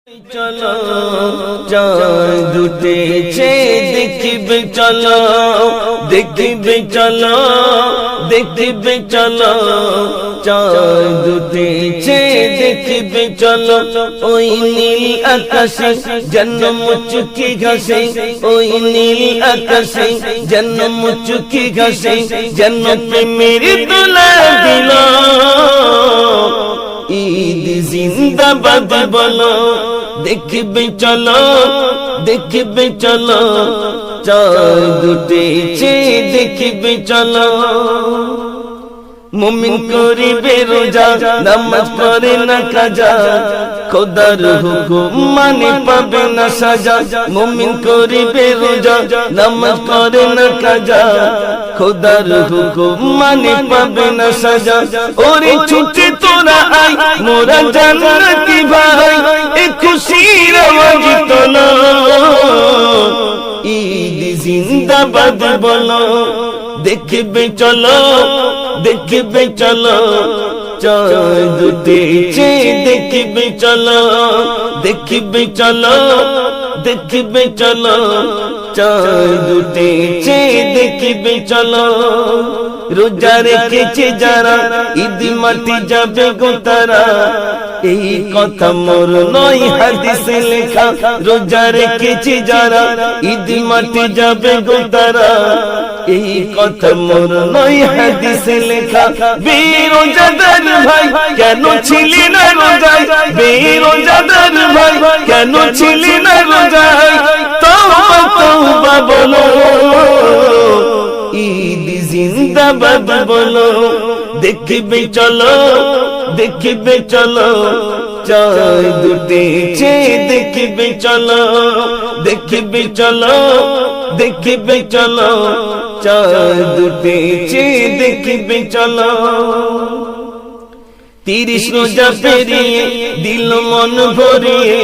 চলো চাঁদ উঠেছে দেখবে চলো দেখবে চলো দেখবে চলো চাঁদ উঠেছে দেখবে চলো ওই নীল আকাশে জন্ম মুচকি ঘাসে ওই নীল আকাশে জন্ম মুচকি ঘাসে জন্ম প্রেমের দোলা দিল ঈদ জিন্দাবাদ বলো দেখবে চলো দেখবে চলো চাঁদ উঠেছে দেখবে চলো মুমিন করিবে রোজা নামাজ পড়ে না কাজা খোদার হুকুম মানে পাবে না সাজা মুমিন করিবে রোজা নামাজ পড়ে না কাজা খোদার হুকুম মানে পাবে না সাজা ওরে ছুটে তোরা আই মোরা জান্নাতি ভাই এ খুশির আওয়াজ তোলো ঈদ জিন্দাবাদ বলো দেখবে চলো দেখবে চলো চাঁদ উঠেছে দেখবে চলো দেখবে চলো দেখবে চলো চাঁদ উঠেছে দেখবে চলো রোজা রেখেছে যারা ঈদ মাটি যাবে গো তারা এই কথা মোর নয় হাদিসে লেখা রোজা রেখেছে যারা ঈদ মাটি যাবে গো তারা এই কথা মোর নয় হাদিসে লেখা বেরোজাদার ভাই কেন ছিলি না রোজায় বেরোজাদার ভাই কেন ছিলি না রোজায় তওবা তওবা বলো ঈদ জিন্দাবাদ বলো দেখবে চলো দেখবে চলো চাঁদ উঠেছে দেখবে চলো দেখবে চলো দেখবে চলো চাঁদ উঠেছে দেখবে চলো 30 রোজা পেরিয়ে দিল মন ভরিয়ে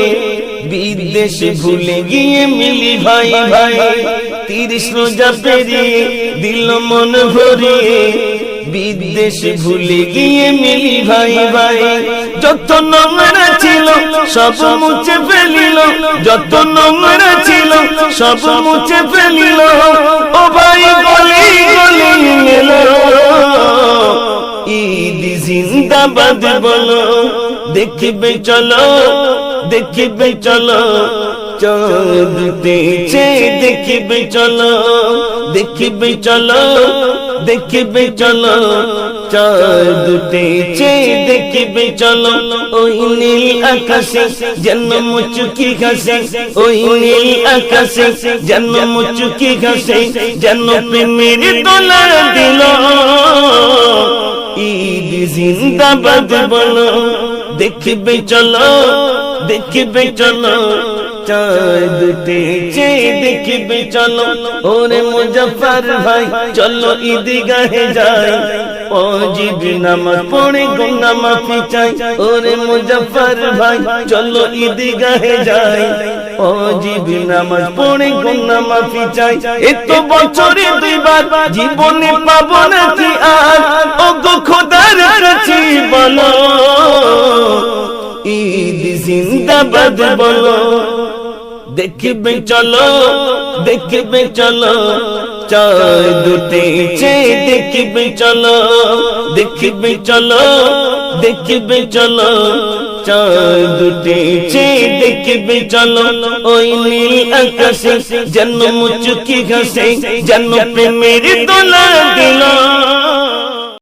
বিদেশে ভুলে গিয়ে মিলি ভাই ভাই 30 রোজা পেরিয়ে দিল মন ভরিয়ে বিদেশে ভুলে গিয়ে মিলি ভাই ভাই যত নোংরা ছিল সব মুছে ফেলিল যত নোংরা ছিল সব মুছে ফেলিল ও ভাই গলি গলি এলো ঈদ জিন্দাবাদ বলো দেখবে চলো দেখবে চলো চাঁদ উঠেছে দেখবে চলো দেখবে চলো দেখবে চলো চাঁদ উঠেছে দেখবে চলো ওই নীল আকাশে জন্ম মুচকি ঘাসে ওই নীল আকাশে জন্ম মুচকি ঘাসে জন্ম প্রেমের দোলা দিল ঈদ জিন্দাবাদ বলো দেখবে চলো দেখবে চলো চাঁদ উঠেছে দেখবে চলো ওরে মুজফর ভাই চলো ঈদগাহে যাই ওয়াজিব নামাজ পড়ে গুনাহ মাফি চাই ওরে মুজফর ভাই চলো ঈদগাহে যাই ওয়াজিব নামাজ পড়ে গুনাহ মাফি চাই এত বছরে দুইবার জীবনে পাবো না কি আর ও গো খোদার কাছে বলো ঈদ জিন্দাবাদ বলো দেখবে চলো দেখবে চলো চাঁদ উঠেছে দেখবে চলো দেখবে চলো দেখবে চলো চাঁদ উঠেছে দেখবে চলো ওই নীল আকাশে জন্ম মুচকি ঘাসে জন্ম প্রেমের দোলা দিল